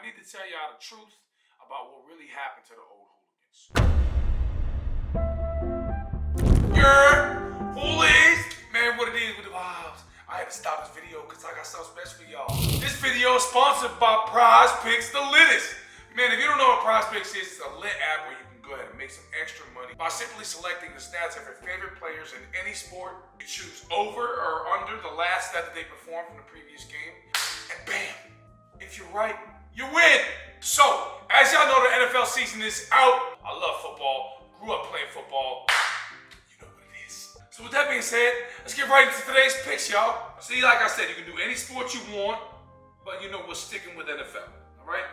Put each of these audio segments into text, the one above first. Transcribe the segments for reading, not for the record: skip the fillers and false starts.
need to tell y'all the truth about what really happened to the old hooligans. Hoolies! Man, what it is with the vibes. I had to stop this video because I got something special for y'all. This video is sponsored by Prize Picks, the littest. Man, if you don't know what Prize Picks is, it's a lit app where you can go ahead and make some extra money by simply selecting the stats of your favorite players in any sport. You choose over or under the last stat that they performed from the previous game, and bam, if you're right, you win. So, as y'all know, the NFL season is out. I love football, grew up playing football. You know what it is. So with that being said, let's get right into today's picks, y'all. See, like I said, you can do any sport you want, but you know we're sticking with NFL, all right?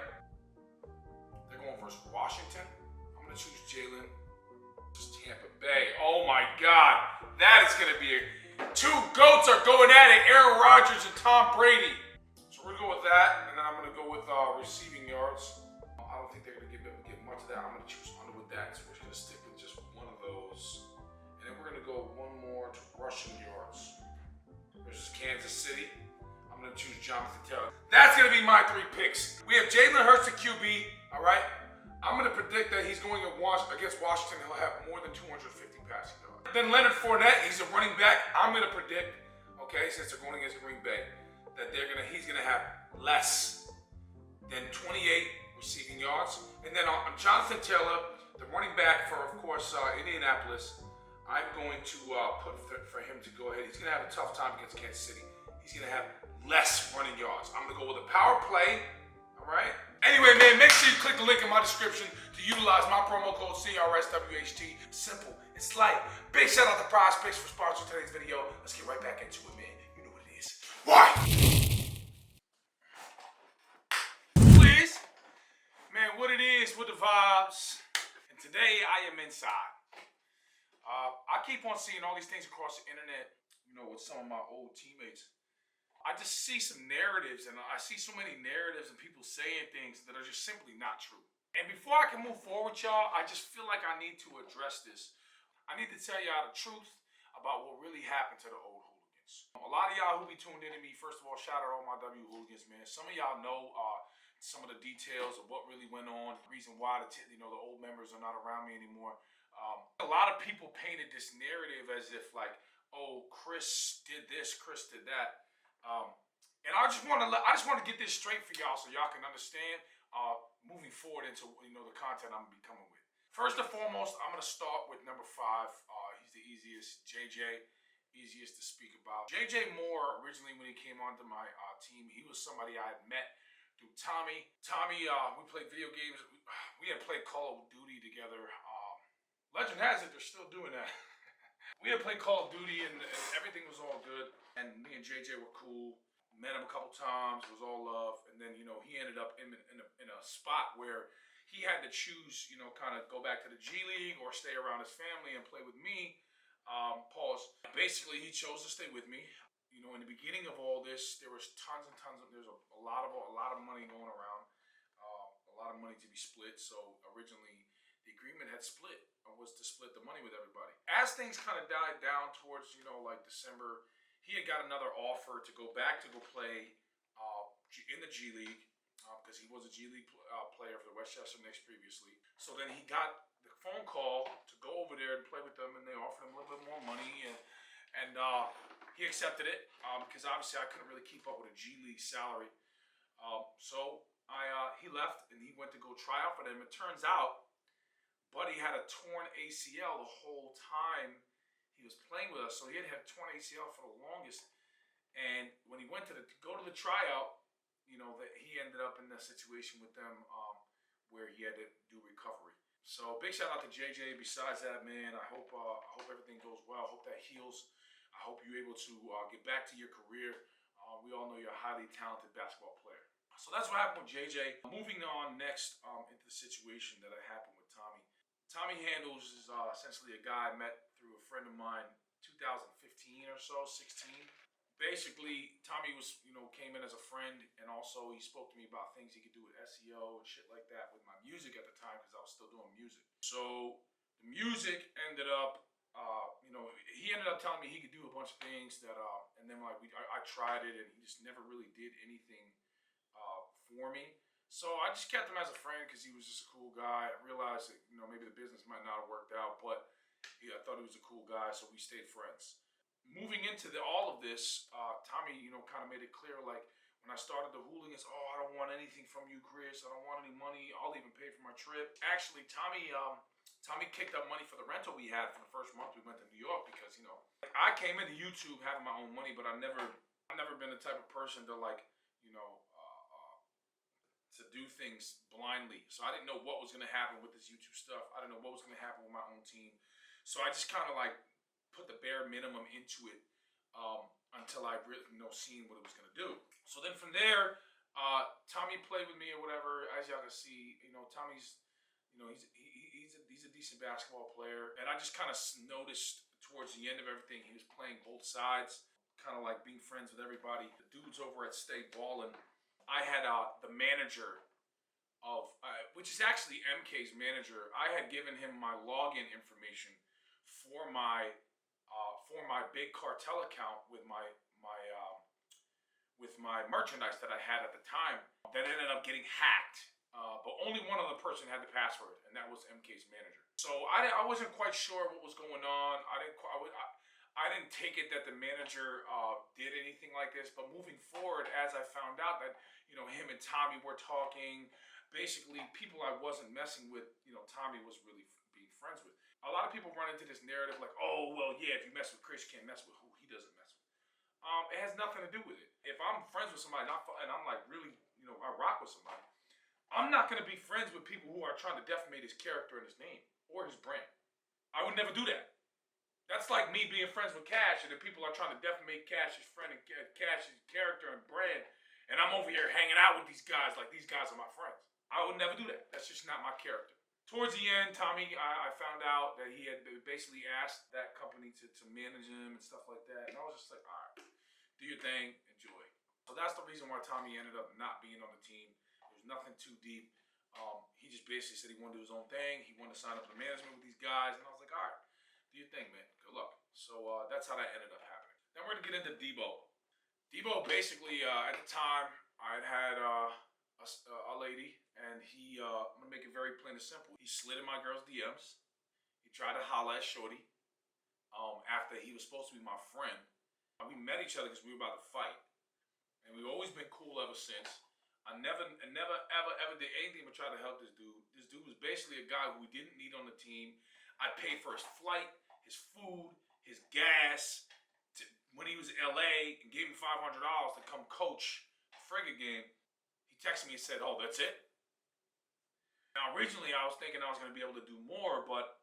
They're going versus Washington. I'm gonna choose Jalen. Just Tampa Bay. Oh my God, that is gonna be two GOATs are going at it, Aaron Rodgers and Tom Brady. So we're gonna go with that, and then I'm gonna go with receiving yards. I don't think they're gonna get much of that. I'm gonna choose under with that, so we're gonna stick with just one of those. And then we're gonna go one more to rushing yards versus Kansas City. I'm gonna choose Jonathan Taylor. That's gonna be my three picks. We have Jalen Hurts at QB, all right? I'm gonna predict that he's going against Washington. He'll have more than 250 passing yards. Then Leonard Fournette, he's a running back. I'm gonna predict, okay, since they're going against Green Bay, that he's gonna have less than 28 receiving yards. And then on Jonathan Taylor, the running back for, of course, Indianapolis, I'm going to put for him to go ahead. He's gonna have a tough time against Kansas City. He's gonna have less running yards. I'm gonna go with a power play, all right? Anyway, man, make sure you click the link in my description to utilize my promo code CRSWHT. Simple, it's light. Big shout out to Prize Picks for sponsoring today's video. Let's get right back into it, man. You know what it is. Why? Please, man, what it is with the vibes. And today I am inside. I keep on seeing all these things across the internet, you know, with some of my old teammates. I just see some narratives, and I see so many narratives and people saying things that are just simply not true. And before I can move forward, y'all, I just feel like I need to address this. I need to tell y'all the truth about what really happened to the old hooligans. A lot of y'all who be tuned in to me, first of all, shout out all my W hooligans, man. Some of y'all know some of the details of what really went on, the reason why the old members are not around me anymore. A lot of people painted this narrative as if like, oh, Chris did this, Chris did that. And I just want to get this straight for y'all so y'all can understand moving forward into the content I'm gonna be coming with. First and foremost, I'm gonna start with number 5. He's the easiest, JJ, easiest to speak about. JJ Moore, originally when he came onto my team, he was somebody I had met through Tommy. Tommy, we played video games. We had played Call of Duty together. Legend has it, they're still doing that. We had played Call of Duty and everything was all good. And me and JJ were cool. Met him a couple times, it was all love. And then, he ended up in a spot where he had to choose, kind of go back to the G League or stay around his family and play with me. Pause. Basically, he chose to stay with me. In the beginning of all this, there was tons and tons of, there's a lot of money going around. A lot of money to be split. So originally, the agreement had split, was to split the money with everybody. As things kind of died down towards, like December, he had got another offer to go back to go play in the G League because he was a G League player for the Westchester Knicks previously. So then he got the phone call to go over there and play with them, and they offered him a little bit more money, and he accepted it because obviously I couldn't really keep up with a G League salary. So he left and he went to go try out for them. It turns out Buddy had a torn ACL the whole time he was playing with us, so he had torn ACL for the longest. And when he went to go to the tryout, that he ended up in a situation with them where he had to do recovery. So big shout out to JJ. Besides that, man, I hope everything goes well. I hope that heals. I hope you're able to get back to your career. We all know you're a highly talented basketball player. So that's what happened with JJ. Moving on next into the situation that happened with Tommy. Tommy Handles is essentially a guy I met through a friend of mine 2015 or so, 16. Basically, Tommy was, came in as a friend, and also he spoke to me about things he could do with SEO and shit like that with my music at the time because I was still doing music. So the music ended up, he ended up telling me he could do a bunch of things that, and then I tried it and he just never really did anything for me. So I just kept him as a friend because he was just a cool guy. I realized that, you know, maybe the business might not have worked out, but I thought he was a cool guy, so we stayed friends. Moving into all of this, Tommy, you know, kind of made it clear, like, when I started the Hooligans, oh, I don't want anything from you, Chris. I don't want any money. I'll even pay for my trip. Actually, Tommy kicked up money for the rental we had for the first month we went to New York because, you know, I came into YouTube having my own money, but I've never been the type of person to, like, you know, to do things blindly. So I didn't know what was going to happen with this YouTube stuff. I didn't know what was going to happen with my own team. So I just kind of like put the bare minimum into it until I really, you know, seen what it was going to do. So then from there, Tommy played with me or whatever. As y'all can see, you know, Tommy's, you know, he's a decent basketball player. And I just kind of noticed towards the end of everything, he was playing both sides, kind of like being friends with everybody. The dudes over at Stay Ballin', I had the manager of, which is actually MK's manager. I had given him my login information for my big cartel account with my merchandise that I had at the time. That ended up getting hacked, but only one other person had the password, and that was MK's manager. So I wasn't quite sure what was going on. I didn't take it that the manager did anything like this, but moving forward, as I found out that, you know, him and Tommy were talking, basically people I wasn't messing with, you know, Tommy was really being friends with. A lot of people run into this narrative like, oh, well, yeah, if you mess with Chris, you can't mess with who he doesn't mess with. It has nothing to do with it. If I'm friends with somebody and I'm like really, you know, I rock with somebody, I'm not going to be friends with people who are trying to defamate his character and his name or his brand. I would never do that. That's like me being friends with Cash, and the people are trying to defamate Cash's friend and Cash's character and brand, and I'm over here hanging out with these guys like these guys are my friends. I would never do that. That's just not my character. Towards the end, Tommy, I found out that he had basically asked that company to manage him and stuff like that, and I was just like, all right, do your thing, enjoy. So that's the reason why Tommy ended up not being on the team. There was nothing too deep. He just basically said he wanted to do his own thing. He wanted to sign up for the management with these guys, and I was like, all right, do your thing, man. Good luck. So that's how that ended up happening. Then we're gonna get into Debo. Debo basically, at the time, I had a lady, and I'm gonna make it very plain and simple. He slid in my girl's DMs. He tried to holler at Shorty after he was supposed to be my friend. We met each other because we were about to fight, and we've always been cool ever since. I never, ever did anything but try to help this dude. This dude was basically a guy who we didn't need on the team. I paid for his flight, his food, his gas. When he was in LA and gave him $500 to come coach a friga game, he texted me and said, oh, that's it? Now, originally, I was thinking I was going to be able to do more, but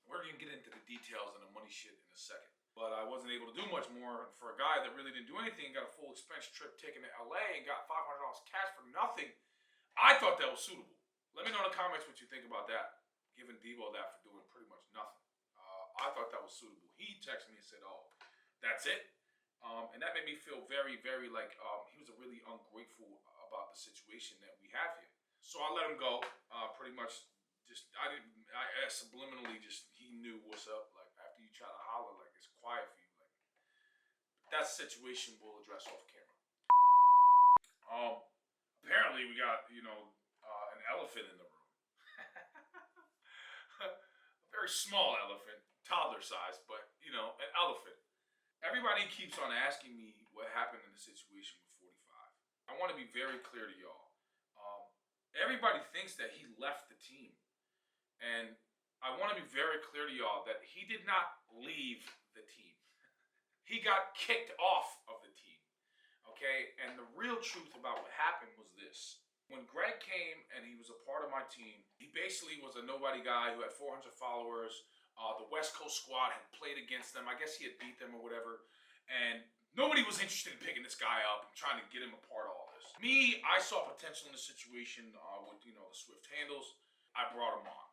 we're going to get into the details and the money shit in a second. But I wasn't able to do much more. And for a guy that really didn't do anything, got a full expense trip taken to LA and got $500 cash for nothing, I thought that was suitable. Let me know in the comments what you think about that, giving Debo that for doing pretty much nothing. I thought that was suitable. He texted me and said, oh, that's it? And that made me feel very, very like he was really ungrateful about the situation that we have here. So I let him go. Pretty much I subliminally he knew what's up. Like, after you try to holler, like, it's quiet for you. Like, that situation we'll address off camera. Apparently we got, you know, an elephant in the room. A very small elephant, toddler size, but, you know, an elephant. Everybody keeps on asking me what happened in the situation with 45. I want to be very clear to y'all. Everybody thinks that he left the team. And I want to be very clear to y'all that he did not leave the team. He got kicked off of the team. Okay? And the real truth about what happened was this. When Greg came and he was a part of my team, he basically was a nobody guy who had 400 followers. The West Coast squad had played against them. I guess he had beat them or whatever. And nobody was interested in picking this guy up and trying to get him a part of all this. Me, I saw potential in the situation with, you know, the Swift handles. I brought him on.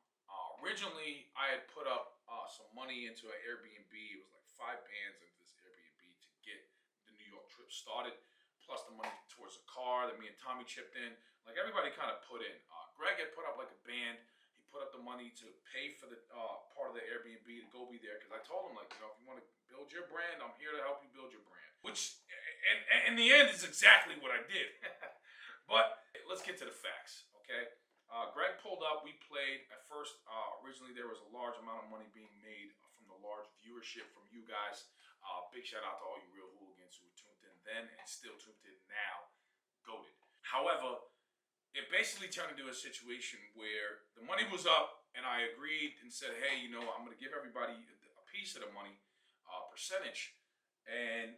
Originally, I had put up some money into an Airbnb. It was like 5 bands into this Airbnb to get the New York trip started, plus the money towards a car that me and Tommy chipped in. Like, everybody kind of put in. Greg had put up like a band. He put up the money to pay for the part of the Airbnb to go be there, because I told him, like, you know, if you want to build your brand, I'm here to help you build your brand. Which, and in the end, is exactly what I did. But let's get to the facts, okay? Greg pulled up. We played. At first, originally there was a large amount of money being made from the large viewership from you guys. Big shout out to all you real hooligans who were tuned in then and still tuned in now. Goated. However, it basically turned into a situation where the money was up and I agreed and said, hey, you know, I'm going to give everybody a piece of the money, percentage. And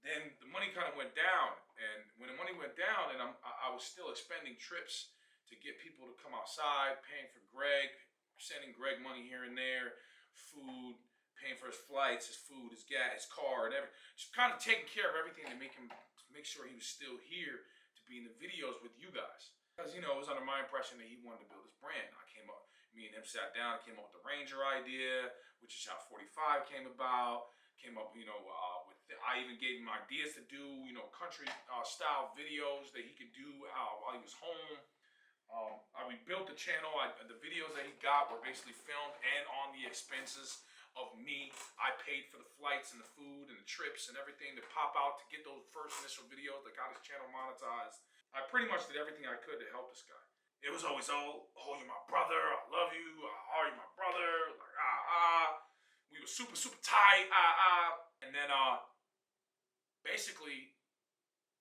then the money kind of went down. And when the money went down and I was still expending trips to get people to come outside, paying for Greg, sending Greg money here and there, food, paying for his flights, his food, his gas, his car, and everything. Just kind of taking care of everything to make sure he was still here to be in the videos with you guys. Because, you know, it was under my impression that he wanted to build his brand. Me and him sat down, came up with the Ranger idea, which is how 45 came about. Came up, you know, I even gave him ideas to do, you know, country style videos that he could do while he was home. We built the channel. The videos that he got were basically filmed and on the expenses of me. I paid for the flights and the food and the trips and everything to pop out to get those first initial videos that got his channel monetized. I pretty much did everything I could to help this guy. It was always, oh, you're my brother, I love you, you're my brother, like, we were super, super tight, And then, basically,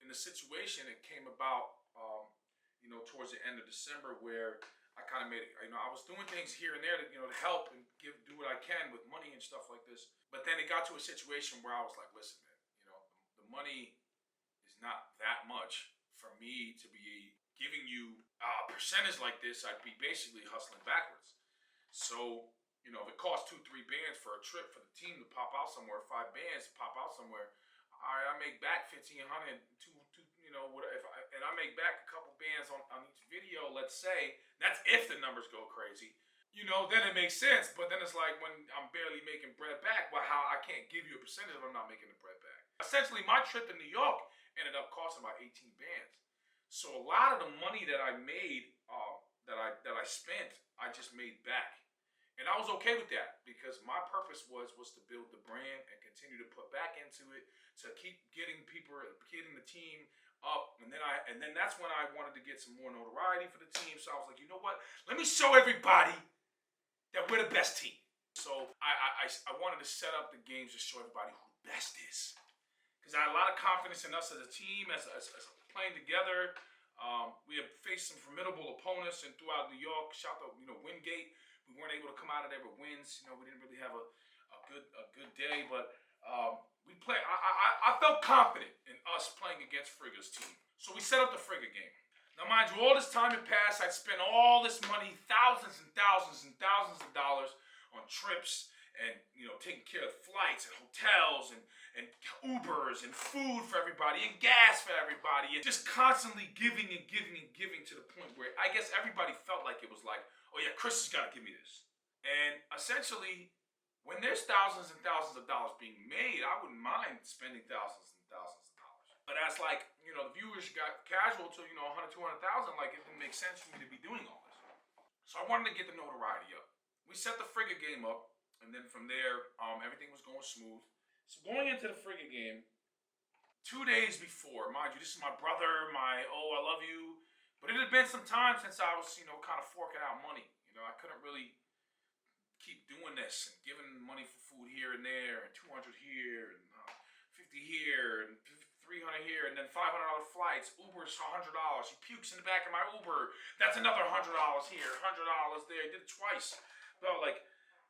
in the situation, it came about, you know, towards the end of December where I kind of made it, you know, I was doing things here and there to, you know, to help and do what I can with money and stuff like this. But then it got to a situation where I was like, listen, man, you know, the money is not that much for me to be giving you a percentage like this. I'd be basically hustling backwards. So, you know, if it costs 2-3 bands for a trip for the team to pop out somewhere, 5 bands to pop out somewhere, I make back 1,500, you know, and I make back a couple bands on each video, let's say, that's if the numbers go crazy, you know, then it makes sense. But then it's like when I'm barely making bread back, well, how I can't give you a percentage if I'm not making the bread back. Essentially, my trip to New York ended up costing about 18 bands. So a lot of the money that I made, that I spent, I just made back. And I was okay with that because my purpose was to build the brand and continue to put back into it to keep getting the team up. And then that's when I wanted to get some more notoriety for the team. So I was like, you know what? Let me show everybody that we're the best team. So I wanted to set up the games to show everybody who the best is. Because I had a lot of confidence in us as a team, as playing together. We have faced some formidable opponents and throughout New York. Shout out, you know, Wingate. We weren't able to come out of there with wins. You know, we didn't really have a good day, but we play. I felt confident in us playing against Friga's team. So we set up the Friga game. Now, mind you, all this time had passed. I'd spent all this money, thousands and thousands and thousands of dollars on trips and, you know, taking care of flights and hotels and Ubers and food for everybody and gas for everybody and just constantly giving and giving and giving to the point where I guess everybody felt like it was like, oh yeah, Chris has got to give me this. And essentially, when there's thousands and thousands of dollars being made, I wouldn't mind spending thousands and thousands of dollars. But as like, you know, the viewers got casual to, you know, 100, 200,000, like it didn't make sense for me to be doing all this. So I wanted to get the notoriety up. We set the Friga game up, and then from there, everything was going smooth. So going into the Friga game, 2 days before, mind you, this is my brother, I love you. But it had been some time since I was, you know, kind of forking out money. You know, I couldn't really keep doing this and giving money for food here and there, and 200 here, and 50 here, and 300 here, and then $500 flights. Uber's $100. He pukes in the back of my Uber. That's another $100 here, $100 there. He did it twice. Well, like,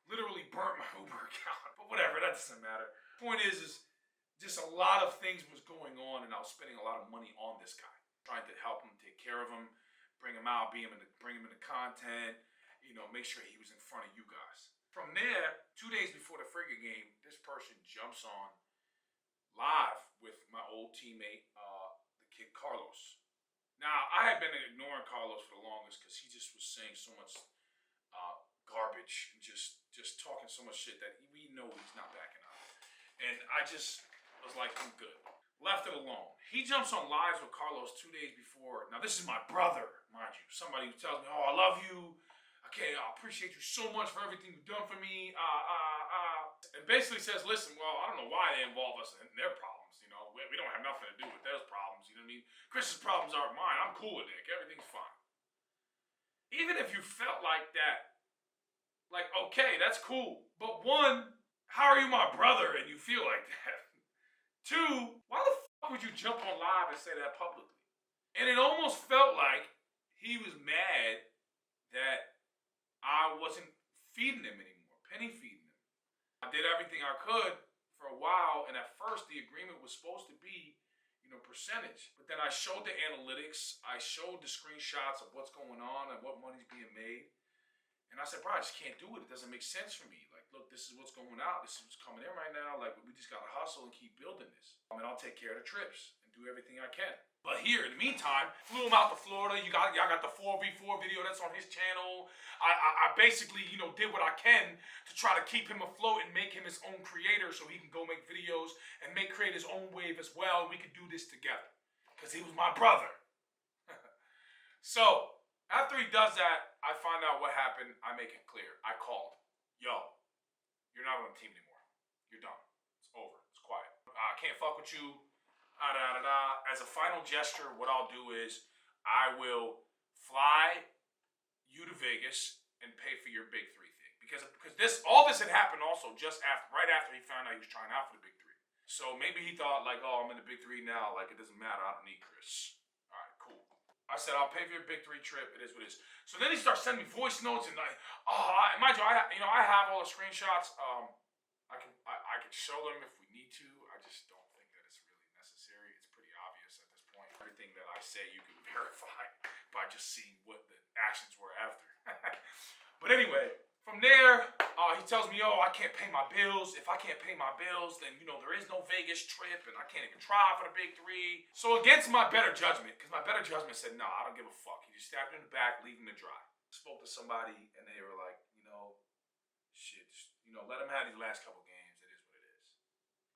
literally burnt my Uber account. But whatever, that doesn't matter. Point is just a lot of things was going on, and I was spending a lot of money on this guy. Trying to help him, take care of him, bring him out, bring him into content, you know, make sure he was in front of you guys. From there, 2 days before the Friga game, this person jumps on live with my old teammate, the kid Carlos. Now, I had been ignoring Carlos for the longest because he just was saying so much garbage and just talking so much shit that we know he's not backing up. And I just was like, I'm good. Left it alone. He jumps on lives with Carlos 2 days before. Now, this is my brother, mind you. Somebody who tells me, oh, I love you. Okay, I appreciate you so much for everything you've done for me. and basically says, listen, well, I don't know why they involve us in their problems. You know, we don't have nothing to do with those problems. You know what I mean? Chris's problems aren't mine. I'm cool with Nick. Everything's fine. Even if you felt like that, like, okay, that's cool. But one, how are you my brother and you feel like that? Two, why the fuck would you jump on live and say that publicly? And it almost felt like he was mad that I wasn't feeding him anymore, penny feeding him. I did everything I could for a while, and at first the agreement was supposed to be, you know, percentage. But then I showed the analytics, I showed the screenshots of what's going on and what money's being made. And I said, bro, I just can't do it. It doesn't make sense for me. Like, look, this is what's going out. This is what's coming in right now. Like, we just got to hustle and keep building this. I mean, I'll take care of the trips and do everything I can. But here, in the meantime, flew him out to Florida. Y'all got the 4v4 video that's on his channel. I basically, you know, did what I can to try to keep him afloat and make him his own creator so he can go make videos and create his own wave as well. And we could do this together. Because he was my brother. So, after he does that, I find out what happened. I make it clear. I call him. Yo, you're not on the team anymore. You're done. It's over. It's quiet. I can't fuck with you. As a final gesture, what I'll do is I will fly you to Vegas and pay for your big three thing. Because all this had happened also right after he found out he was trying out for the big three. So maybe he thought like, oh, I'm in the big three now. Like, it doesn't matter. I don't need Chris. All right, cool. I said, I'll pay for your big three trip. It is what it is. So then he starts sending me voice notes and like, mind you, I have all the screenshots. I can show them if we need to. I just don't think that it's really necessary. It's pretty obvious at this point. Everything that I say, you can verify by just seeing what the actions were after. But anyway, from there, he tells me, I can't pay my bills. If I can't pay my bills, then, you know, there is no Vegas trip, and I can't even try for the big three. So against my better judgment, because my better judgment said, nah, I don't give a fuck. He just stabbed him in the back, leave him to dry. Spoke to somebody, and they were like, shit, just, let him have these last couple games. It is what it is.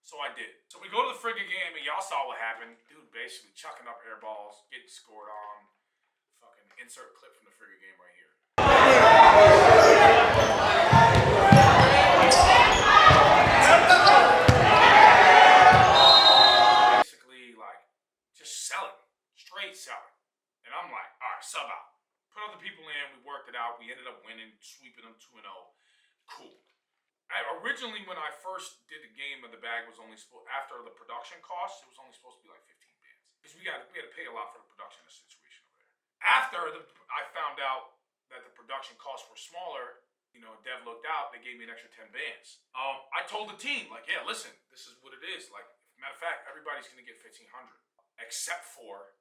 So I did. So we go to the friggin' game, and y'all saw what happened. Dude basically chucking up air balls, getting scored on. Fucking insert clip from the friggin' game right here. Basically, like, just selling. Straight selling. And I'm like, alright, sub out. Put other people in, we worked it out, we ended up winning, sweeping them 2-0. Cool. Originally, when I first did the game, the bag was only supposed, after the production costs, it was only supposed to be like 15 bands. Because we had to pay a lot for the production of the situation over there. After I found out that the production costs were smaller, Dev looked out, they gave me an extra 10 bands. I told the team, like, yeah, listen, this is what it is. Like, matter of fact, everybody's going to get 1,500. Except for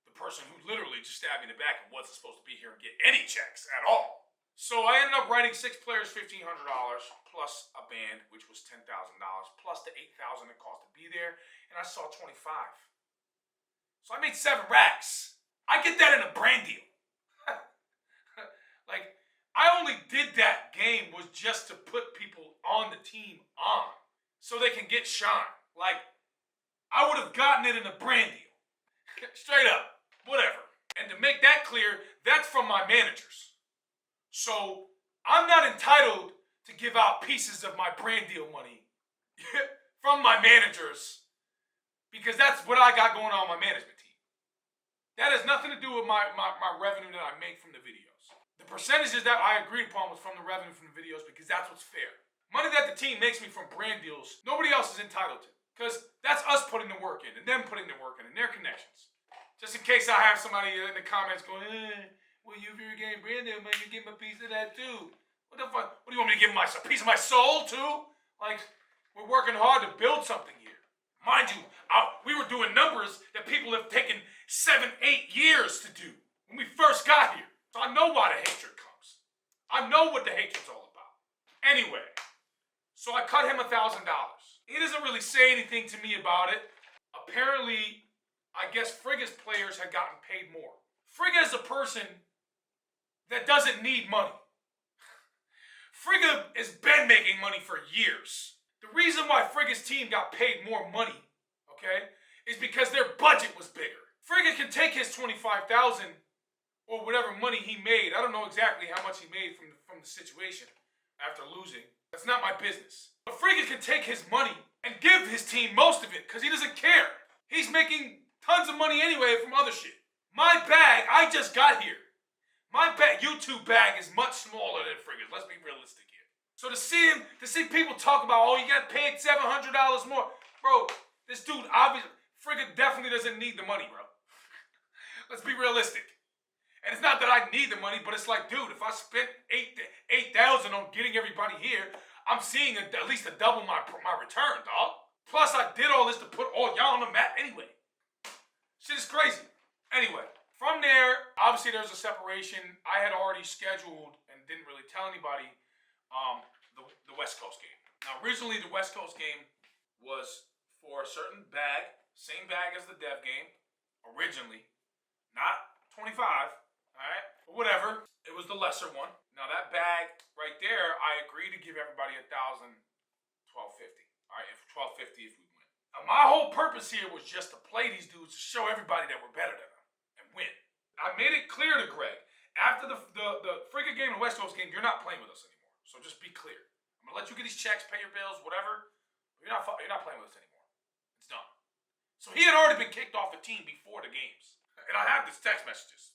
the person who literally just stabbed me in the back and wasn't supposed to be here and get any checks at all. So I ended up writing 6 players $1,500 plus a band, which was $10,000, plus the $8,000 it cost to be there, and I saw 25. So I made 7 racks. I get that in a brand deal. Like, I only did that game was just to put people on the team on, so they can get shine. Like, I would have gotten it in a brand deal. Straight up. Whatever. And to make that clear, that's from my managers. So, I'm not entitled to give out pieces of my brand deal money from my managers, because that's what I got going on my management team. That has nothing to do with my revenue that I make from the videos. The percentages that I agreed upon was from the revenue from the videos, because that's what's fair. Money that the team makes me from brand deals, nobody else is entitled to. Because that's us putting the work in, and them putting the work in, and their connections. Just in case I have somebody in the comments going, well, if you're getting brand deal, man, you give me a piece of that too. What the fuck? What do you want me to give him, a piece of my soul too? Like, we're working hard to build something here. Mind you, we were doing numbers that people have taken 7, 8 years to do when we first got here. So I know why the hatred comes. I know what the hatred's all about. Anyway, so I cut him $1,000. He doesn't really say anything to me about it. Apparently, I guess Friga's players had gotten paid more. Friga is a person that doesn't need money. Friga has been making money for years. The reason why Friga's team got paid more money, okay, is because their budget was bigger. Friga can take his $25,000 or whatever money he made. I don't know exactly how much he made from the situation after losing. That's not my business. But friga can take his money and give his team most of it because he doesn't care. He's making tons of money anyway from other shit. My bag, I just got here. My YouTube bag is much smaller than friga's. Let's be realistic here. So to see people talk about, oh, you got paid $700 more. Bro, this dude obviously, friga definitely doesn't need the money, bro. Let's be realistic. And it's not that I need the money, but it's like, dude, if I spent $8,000 on getting everybody here, I'm seeing at least a double my return, dog. Plus, I did all this to put all y'all on the map anyway. Shit is crazy. Anyway, from there, obviously there's a separation. I had already scheduled and didn't really tell anybody the West Coast game. Now, originally the West Coast game was for a certain bag, same bag as the dev game, originally, not 25, all right? But whatever, it was the lesser one. Now that bag right there, I agreed to give everybody $1,000, $1,250, all right? If $1,250 if we win. Now my whole purpose here was just to play these dudes to show everybody that we're better than them and win. I made it clear to Greg, after the friga game and West Coast game, you're not playing with us anymore. So just be clear. I'm gonna let you get these checks, pay your bills, whatever. You're not playing with us anymore. It's done. So he had already been kicked off the team before the games. And I have these text messages.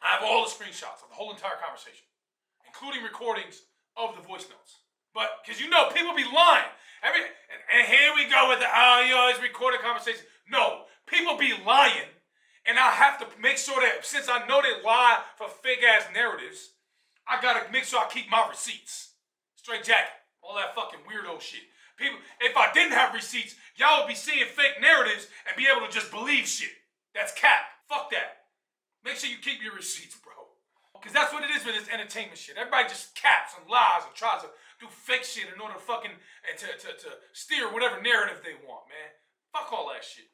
I have all the screenshots of the whole entire conversation, including recordings of the voice notes. But, because you know, people be lying. And here we go with the, oh, you always record a conversation. No, people be lying. And I have to make sure that, since I know they lie for fake-ass narratives, I gotta make sure I keep my receipts. Straight jacket. All that fucking weirdo shit. People, if I didn't have receipts, y'all would be seeing fake narratives and be able to just believe shit. That's cap. Fuck that. Make sure you keep your receipts, bro. Because that's what it is with this entertainment shit. Everybody just caps and lies and tries to do fake shit in order to fucking, and to steer whatever narrative they want, man. Fuck all that shit.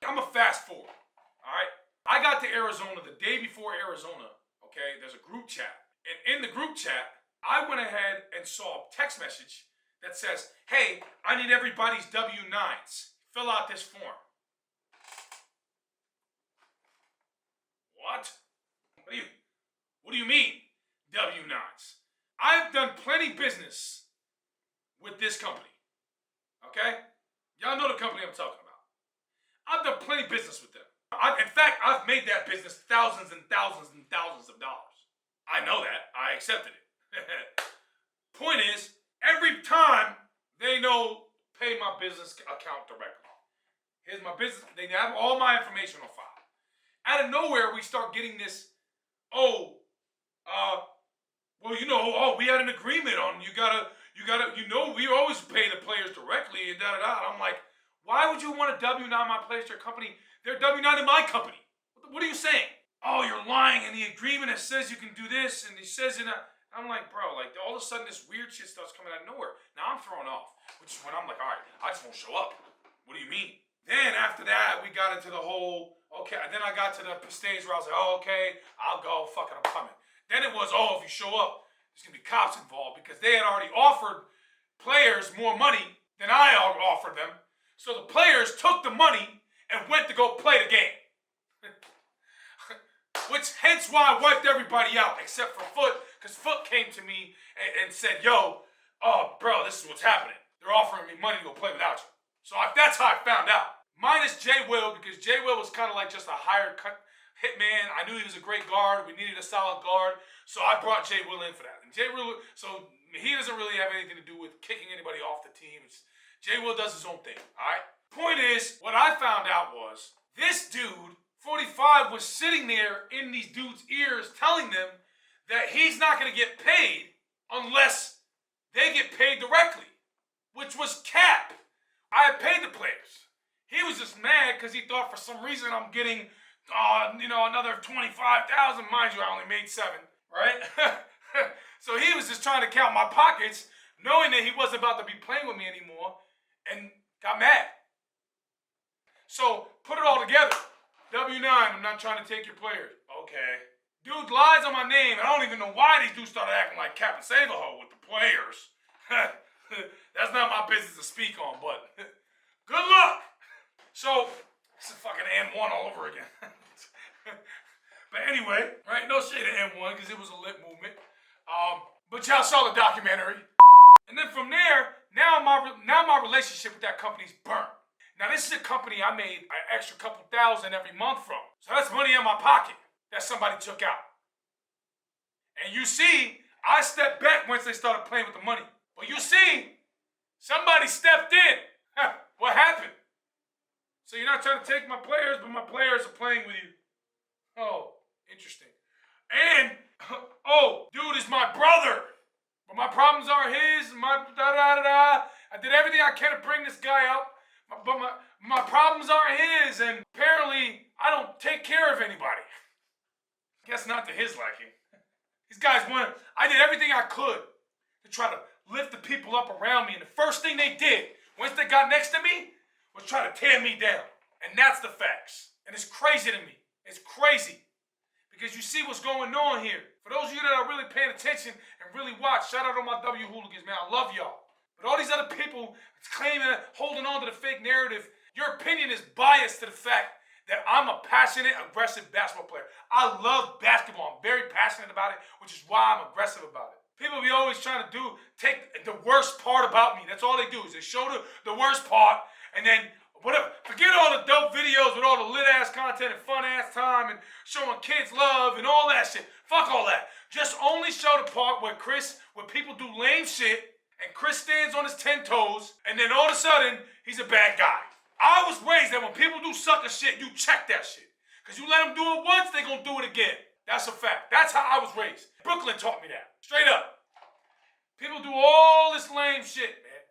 I'm a fast forward, all right? I got to Arizona the day before Arizona, okay? There's a group chat. And in the group chat, I went ahead and saw a text message that says, hey, I need everybody's W-9s. Fill out this form. What? What do you mean, W-9s? I've done plenty business with this company, okay? Y'all know the company I'm talking about. I've done plenty business with them. In fact, I've made that business thousands and thousands and thousands of dollars. I know that. I accepted it. Point is, every time they know, pay my business account directly. Here's my business. They have all my information on file. Out of nowhere, we start getting this, well, you know, we had an agreement on, you gotta, you know, we always pay the players directly and da-da-da. I'm like, why would you want to W-9 my players to your company? They're W-9 in my company. What are you saying? Oh, you're lying, and the agreement that says you can do this, and he says it. I'm like, bro, like, all of a sudden this weird shit starts coming out of nowhere. Now I'm thrown off, which is when I'm like, all right, I just won't show up. What do you mean? Then after that, we got into the whole, okay, then I got to the stage where I was like, oh, okay, I'll go, fuck it, I'm coming. Then it was, oh, if you show up, there's gonna be cops involved because they had already offered players more money than I offered them. So the players took the money and went to go play the game. Which, hence why I wiped everybody out except for Foot, because Foot came to me and said, yo, bro, this is what's happening. They're offering me money to go play without you. So that's how I found out. Minus J Will, because J Will was kind of like just a hired hitman. I knew he was a great guard. We needed a solid guard. So I brought J Will in for that. And J Will, so he doesn't really have anything to do with kicking anybody off the team. J Will does his own thing, all right? Point is, what I found out was this dude, 45, was sitting there in these dudes' ears telling them that he's not going to get paid unless they get paid directly, which was cap. I had paid the players. He was just mad because he thought for some reason I'm getting, another $25,000. Mind you, I only made 7, right? So he was just trying to count my pockets, knowing that he wasn't about to be playing with me anymore, and got mad. So put it all together. W-9, I'm not trying to take your players. Okay. Dude lies on my name, and I don't even know why these dudes started acting like Captain Save-A-Ho with the players. That's not my business to speak on, but good luck. So, it's a fucking M1 all over again. But anyway, right, no shade to M1 because it was a lit movement. But y'all saw the documentary. And then from there, now my relationship with that company's burnt. Now this is a company I made an extra couple thousand every month from. So that's money in my pocket that somebody took out. And you see, I stepped back once they started playing with the money. But you see, somebody stepped in. What happened? So you're not trying to take my players, but my players are playing with you. Oh, interesting. And, oh, dude is my brother. But my problems are his, I did everything I can to bring this guy up, but my problems are his, and apparently I don't take care of anybody. Guess not to his liking. These guys I did everything I could to try to lift the people up around me, and the first thing they did, once they got next to me, was try to tear me down. And that's the facts. And it's crazy to me. It's crazy. Because you see what's going on here. For those of you that are really paying attention and really watch, shout out to my W Hooligans, man. I love y'all. But all these other people claiming, holding on to the fake narrative, your opinion is biased to the fact that I'm a passionate, aggressive basketball player. I love basketball. I'm very passionate about it, which is why I'm aggressive about it. People be always trying to take the worst part about me. That's all they do is they show the worst part and then whatever. Forget all the dope videos with all the lit ass content and fun ass time and showing kids love and all that shit. Fuck all that. Just only show the part where people do lame shit and Chris stands on his 10 toes and then all of a sudden he's a bad guy. I was raised that when people do sucker shit, you check that shit. Because you let them do it once, they gonna do it again. That's a fact. That's how I was raised. Brooklyn taught me that. Straight up. People do all this lame shit, man.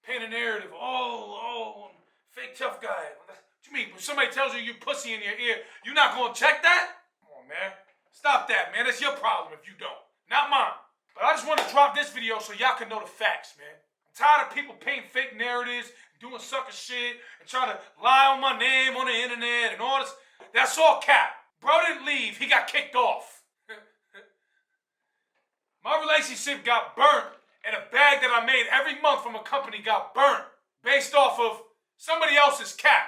Paint a narrative. Oh, fake tough guy. What you mean? When somebody tells you you pussy in your ear, you not gonna check that? Come on, man. Stop that, man. That's your problem if you don't. Not mine. But I just want to drop this video so y'all can know the facts, man. I'm tired of people painting fake narratives, doing sucker shit, and trying to lie on my name on the internet and all this. That's all cap. Bro didn't leave. He got kicked off. My relationship got burnt, and a bag that I made every month from a company got burnt based off of somebody else's cap.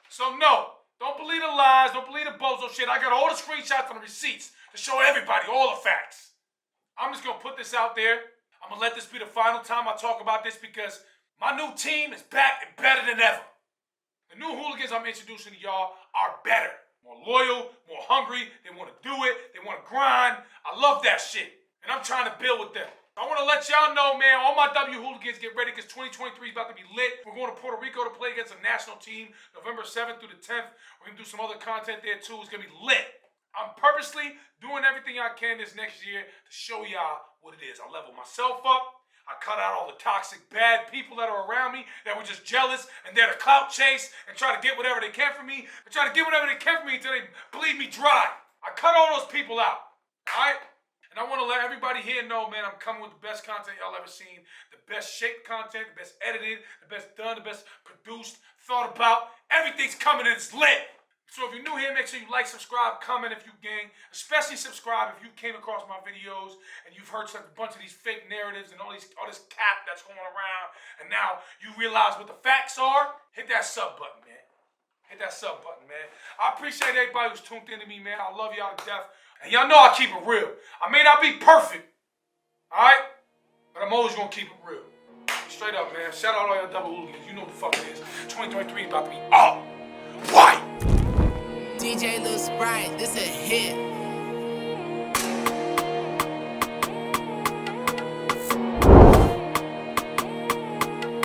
So no, don't believe the lies, don't believe the bozo shit. I got all the screenshots and the receipts to show everybody all the facts. I'm just gonna put this out there. I'm gonna let this be the final time I talk about this because my new team is back and better than ever. The new hooligans I'm introducing to y'all are better. More loyal, more hungry, they wanna do it, they wanna grind. I love that shit. And I'm trying to build with them. I want to let y'all know, man, all my W Hooligans get ready because 2023 is about to be lit. We're going to Puerto Rico to play against a national team November 7th through the 10th. We're going to do some other content there too. It's going to be lit. I'm purposely doing everything I can this next year to show y'all what it is. I level myself up. I cut out all the toxic, bad people that are around me that were just jealous and there to clout chase and try to get whatever they can from me. And try to get whatever they can from me until they bleed me dry. I cut all those people out. All right? And I want to let everybody here know, man, I'm coming with the best content y'all ever seen. The best shaped content, the best edited, the best done, the best produced, thought about. Everything's coming and it's lit. So if you're new here, make sure you like, subscribe, comment if you gang. Especially subscribe if you came across my videos and you've heard a bunch of these fake narratives and all this cap that's going around. And now you realize what the facts are. Hit that sub button, man. Hit that sub button, man. I appreciate everybody who's tuned in to me, man. I love y'all to death. And y'all know I keep it real. I may not be perfect, all right? But I'm always going to keep it real. Straight up, man. Shout out all y'all double hooligans. You know what the fuck it is. 2023 is about to be up. White. DJ Lil Sprite, this a hit.